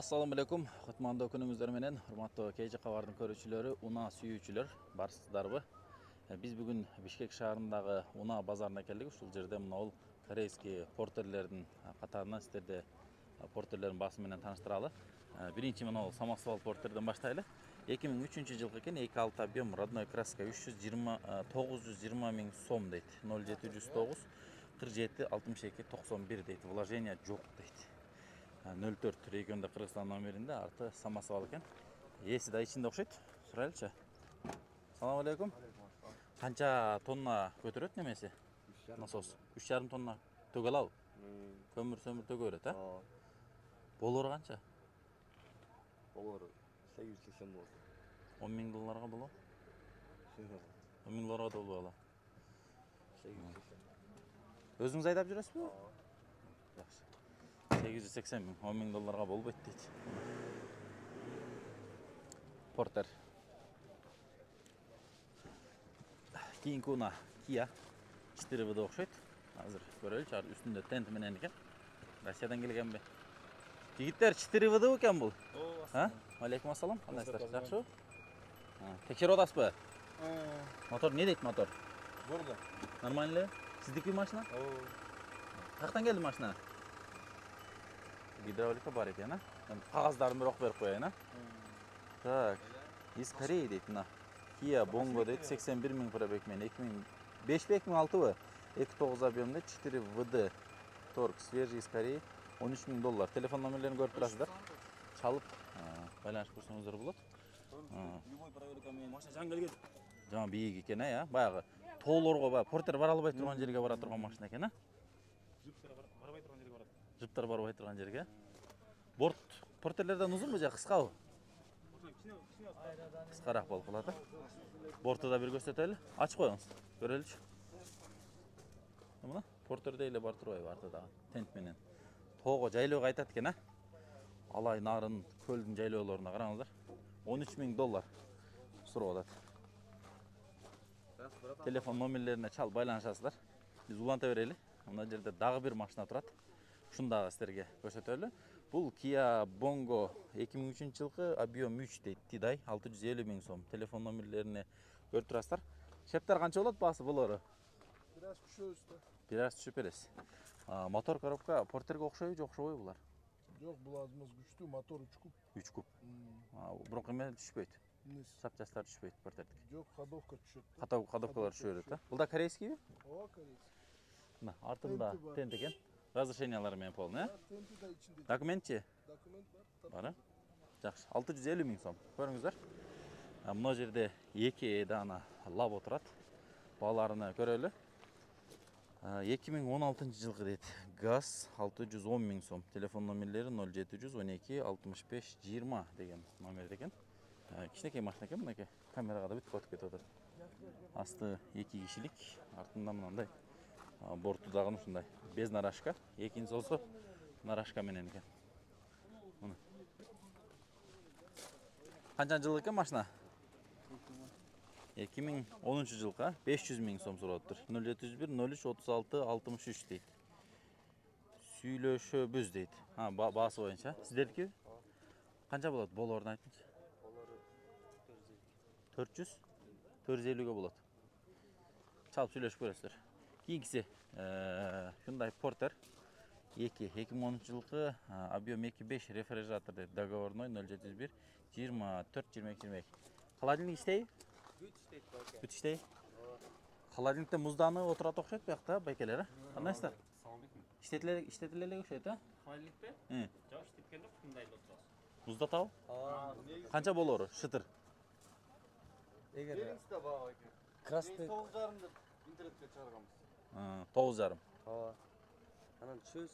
Assalamu alaikum. Kutmandуу күнүңүздөр менен, урматтуу KG кабардын көрүүчүлөрү, унаа сүйүүчүлөр, барсыздарбы? Биз бүгүн Бишкек шаарындагы унаа базарына келдик. Ушул жерде мына корейский портерлердин катарына сиздерди портерлердин баасы менен тааныштыралы. Биринчи мына самосвал портерден баштайлы. 2003 жылкы экен, 2.6 объем, родной краска 920 миң сом дейт. 0709 47 62 91 дейт. Вложение жок дейт. 04 регионда Кыргызстан номеринде, арты самосвал экен. Эси да ичинде окшойт. Сурайлычы. Салам алейкум. Канча тонна көтөрөт немеси? Насос 3,5 тонна төгө алабы? Көмүр төгө берет, а? Болору канча? Болору 880 болот. 10 миң долларга болот? 10 миң долларга да болбой ала. 880. Өзүңүз айдап жүрөсүзбү? Жакшы. 880 миң, 10 миң долларга болбойт дейт. Портер. Кийинки унаа Kia 4V окшойт. Азыр көрөлүчү, үстүндө тент менен экен. Россиядан келгенби? Жигиттер 4V экен бул. А? Алейкум ассалам. Кандайсыздар? Жакшыбы? Текшерип атасызбы? Мотор не дейт мотор? Жолда. Нормально? Сиздики машина? Каяктан келди машина? Гидравлика бар екен, а? Кагаздарын бир окуп берип коеюн, а? Так, из Кореи дейт мына. Kia Bongo дейт, 81 миң пробег менен 2005 бе 2006 бы? 2.9 объемда 4VD. Торг свежий из Кореи, 13 миң доллар. Телефон номерлерин көрүп турасыздар. Чалып, байланышып көрсөңүздөр болот. Любой проверка менен машина жаңы келген. Жана бийик экен, а? Баягы тоолорго баягы портер бара албай турган жерге бара турган машина экен, а? Барбай турган жерге барат. Жыптар барбай турган жерге. Борт портерлерден узунбу же кыскабы? Кыскараак болуп калат, а? Борту да бир көрсөтөлү. Ачып коюңуз, көрөлүчү. Мына портерде эле бар турбайбы арты дагы тент менен. Тоого жайлоого айтат экен, а? Алай нарын, көлдүн жайлоолоруна караңыздар. 13 миң доллар сурап атат. Телефон номерлерине чал байланышасыздар. Биз уланта берели. Мына жерде дагы бир машина турат. Ушуну дагы сиздерге көрсөтөлү. Бул Kia Bongo 2003 жылкы, объем 3 дейт, Тидай 650 миң сом. Телефон номерлерине көрүп турасыздар. Шептер канча болот баасы болору? Бир аз түшөбүз да. Бир аз түшүп бересиз. Мотор коробка портерге окшойбу, же окшобойбу булар? Жок, бул азымыз күчтүү, мотор 3 куб. 3 куб. Бурунку эме түшпөйт. Эмнеси? Шапчастар түшпөйт портердики. Жок, ходовка түшөт. Ходовкалар түшө берет, а? Бул да корейскийби? Ооба, корейский. Мына артында тент экен. Разрешениялары менен полный, а? Тенти да ичинде. Документчи? Документ бар. Бар, а? Жакшы. 650 миң сом. Көрүңүздөр. Мына жерде 2 дана лабо турат. Бааларыны көрөлү. 2016 жылкы дейт. ГАЗ 610 миң сом. Телефон номерлери 0712 65 20 деген номер экен. Кичинекей машина экен, мынакей. Камерага да бүт фото кетип атат. Асты 2 кишилик, артында мындай. Борту дагы ушундай. Без нарашка. Экинчи болсо нарашка менен экен. Мына. Канча жыл экен машина? 2010 жылкы, 500 миң сом сураттыр. 0701 03 36 63 дейт. Сүйлөшөбүз дейт. Баасы боюнча. Сиздердики? Канча болот? Болорун айтыңызчы. Болору 400? 450 болот. Чалып сүйлөшүп көрөсүздөр. Кийинкиси Hyundai Porter 2010 жылкы, объем 2.5, рефрижератор дейт. Договорной 0701 24 22 22. Холодильник иштейби? Бүт иштейби? Холодильникте музданып отурат окшойт буякта байкелер, а? Кандайсыздар? Иштетиле элек окшойт, а? Холодильникте? Жок, иштеткен жок, мындайда отурасыз. Муздатабы? Канча болору? Шытыр. Эгер бериңиз да бага экен. Красный 9,5 деп интернетке чыгарганбыз. 9,5. Ооба. Анан түшөбүз.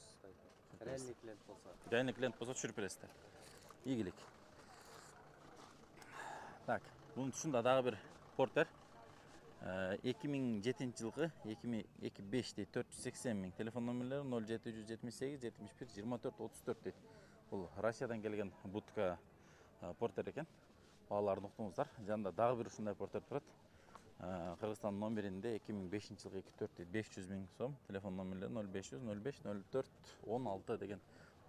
Реальный клиент болсо. Реальный клиент болсо түшүрүп бересиздер. Ийгилик. Так, бунун түшүндө дагы бир портер. 2007 жылкы, 2005 дейт, 480 миң. Телефон номерлери 0778 71 24 34 дейт. Бул Россиядан келген будка портер экен. Бааларын уктуңуздар. Жанында дагы бир ушундай портер турат. Кыргызстан номеринде 2005 жылкы 24 дейт, 500 миң сом. Телефон номерлери 0500 05 04 16 деген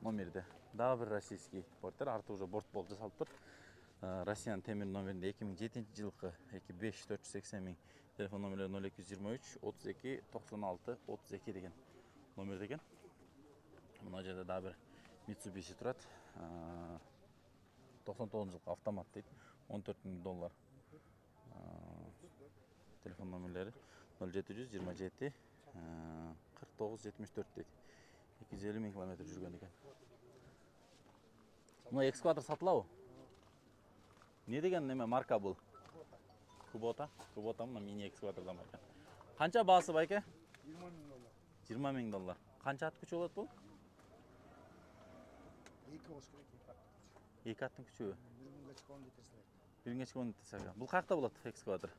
номерде. Дагы бир российский портер, арты уже борт болуп жасалып тур. Россиянын темир номеринде 2007-жылкы 25-480 миң телефон номерлери 0223 32 96 32 деген номерде экен. Мына жерде дагы бир Mitsubishi турат. 99-жылкы автомат дейт. $14,000. Телефон номерлери 0727 49 74 дейт. 250 миң километр жүргөн экен. Мына экскаватор сатылабы? Не деген неме марка бул? Kubota. Kubota мына мини экскаватордан бар экен. Канча баасы байке? $20,000. $20,000. Канча ат күчү болот бул? 2 болуш керек, 2 аттын күчүбү. 1 чыккан кетесиңер. 1 чыккан кетесиңер. Бул каякта болот экскаватор?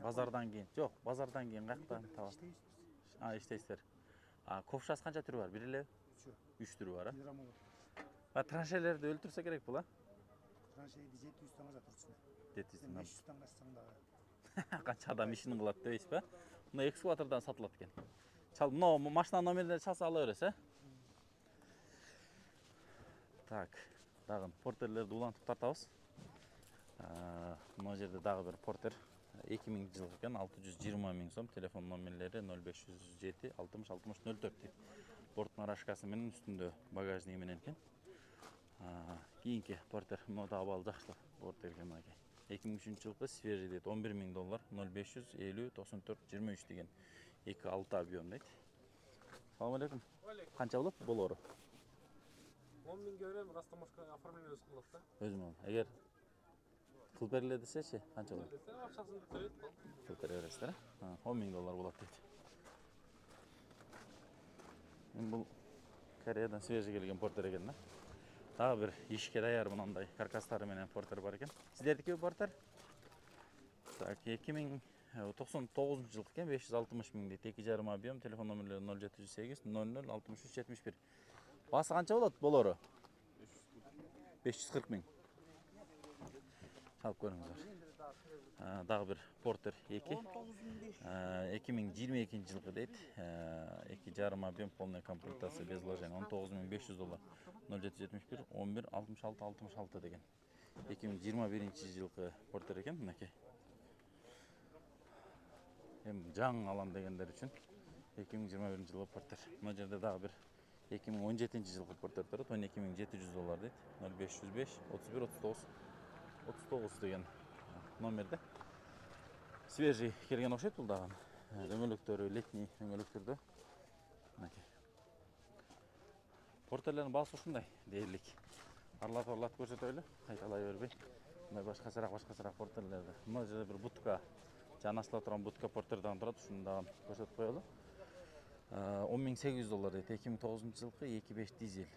Базардан кийин. Жок, базардан кийин каякта табасыз? Иштейсиздер. Ковшасы канча түрү бар? Бир эле? 3 түрү бар, Траншейлерди өлтүрсө керек бул, Траншеи 700 таңга турчу. 700 таңга. 500 таңга саңда. Канча адам ишин кылат дейсизби? Мына экскаватордан сатылат экен. Чал, мына машина номерлерин чалса ала бересиз, Так, дагы портерлерди улантып тартабыз. Мына жерде дагы бир портер 2000-жылкы экен, 620 миң сом, телефон номерлери 0507 60 60 04 дейт. Борттун арашкасы менен үстүндө багажниги менен экен. Кийинки портер мына да абалы жакшы портер экен мынакей. 2003-жылкы свежий дейт, $11,000, 0550 94 23 деген. 2.6 объем дейт. Салам алейкум. Канча болот болору? 10 миң көрөм, растамашка оформление өз кылат да. Өзүм ал. Эгер кылып бериле десечи, канча болот? Акчасын төлөйт. Кылып бере бересиздер, $10,000 болот дейт. Бул Кореядан свежий келген портер экен да. Дагы бир ишке даяр мындай каркастары менен портер бар экен. Сиздердики портер? Так, 2099-жылкы экен, 560 миң дейт, 2,5 объем, телефон номерлери 0708 00 63 71. Басы канча болот болору? 540 миң. Чалып көрүңүздөр. Дагы бир портер 2. 2022-жылкы дейт. 2,5 объем, полная комплектация без вложения. $19,500. 0771 11 66 66 деген. 2021-жылкы портер экен мынакей. Жаңы алам дегендер үчүн 2021-жылкы портер. Мына жерде дагы бир 2017-жылкы портер турат, $12,700 дейт. 0505 31 39 39 деген номерде. Свежий келген окшойт бул дагы. Дөңгөлөктөрү летний дөңгөлөктөрдө. Мынакей. Портерлердин баасы ушундай дээрлик. Арлап көрсөтөлү, кайталай бербей. Мындай башкачараак портерлерди. Мына жерде бир бутка, жанашыла турган бутка портерден турат, ушуну дагы көрсөтүп коелу. $10,800 дейт. 2009-жылкы 2.5 дизель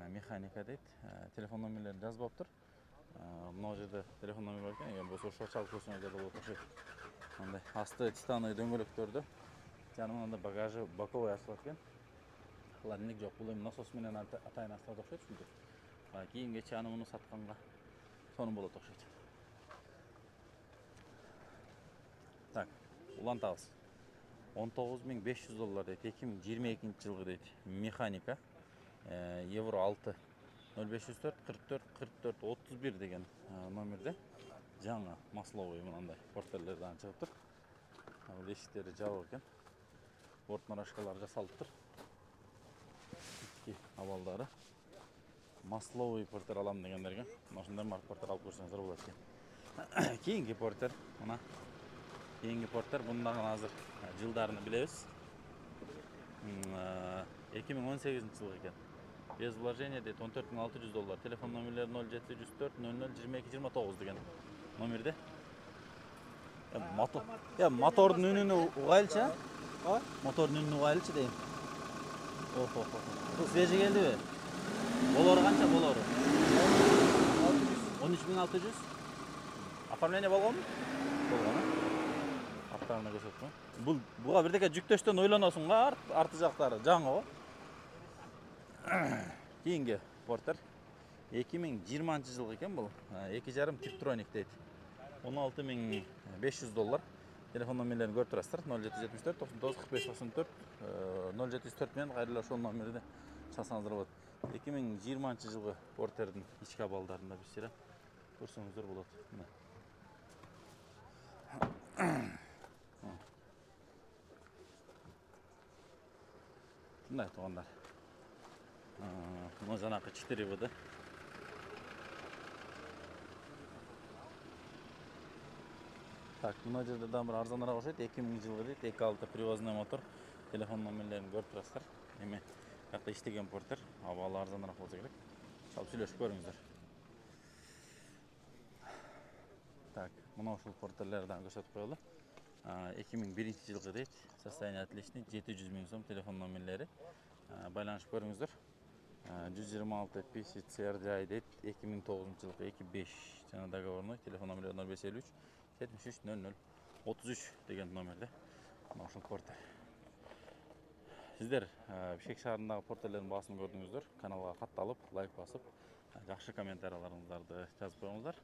механика дейт. Телефон номерлерин жазбаптыр. Мына жерде телефон номери бар экен, эгер болсо ошо чалып көрсөңүздөр болот окшойт. Мындай асты титановый дөңгөлөктөрдү. Жана мындай багажы боковой ачылат экен. Хладильник жок, бул эми насос менен атайын ачылат окшойт ушинтип. Кийинге аны муну сатканга сонун болот окшойт. Так, улантабыз. $19,500 дейт, 2022-жылкы дейт. Механика. Евро 6 0504 44 44 31 деген номерде. Жаңы масловый мындай портерлерден чыгып тур. Бул эшиктери жабык экен. Борттун арашкалары жасалып тур. Ички абалдары. Масловый портер алам дегендерге ошондой марка портер алып көрсөңүздөр болот экен. Кийинки портер мына. Кийинки портер бундагы азыр жылдарын билебиз. 2018-жылы экен. Без вложения дейт, $14,600. Телефон номерлери 0704 00 22 29 деген номерде. Мотордун үнүнү угайлычы, Мотордун үнүнү угайлычы дейм. Бул свежий келдиби? Болору канча болору? 13,600. Оформление болгонбу? Болгон. Аттарына көрсөтмө. Буга бирдеке жүктөштөн ойлоносуң го, арты жактары жаңы го. Кийинки портер 2020-жылкы экен бул. 2,5 Tiptronic дейт. $16,500. Телефон номерлерин көрүп турасыздар. 0774 99 45 94 074 менен кайрылып ошол номерди часаңыздар болот. 2020 жылғы портердің ички абалдарында bir sira көрсөңүздөр болот. Мына. Мындай туугандар. Мына жанакы 4 быды. Так, мына жерде да bir арзаныраак окшойт. 2000 жылғы дейт. 2.6 привозной мотор. Телефон номерлерин көрүп турасыздар. Эми жакта иштеген портер. Абалы арзаныраак болсо керек. Чалып сүйлөшүп көрүңүздөр. Так, мына ушул портерлерден көрсөтүп коелу. 2001 жылғы дейт. Состояние отличный. 700 000 сом телефон номерлери. Байланышып көрүңүздөр. 126 PCCRDI дейт. 2009 жылғы 2.5 жана договорной. Телефон номери 0553 73 00 33 деген номерде. Мына ушул портер. Сиздер Бишкек шаарындагы портерлердин баасын көрдүңүздөр. Каналга катталып, лайк басып, жакшы комментарияларыңыздарды жазып коюңуздар.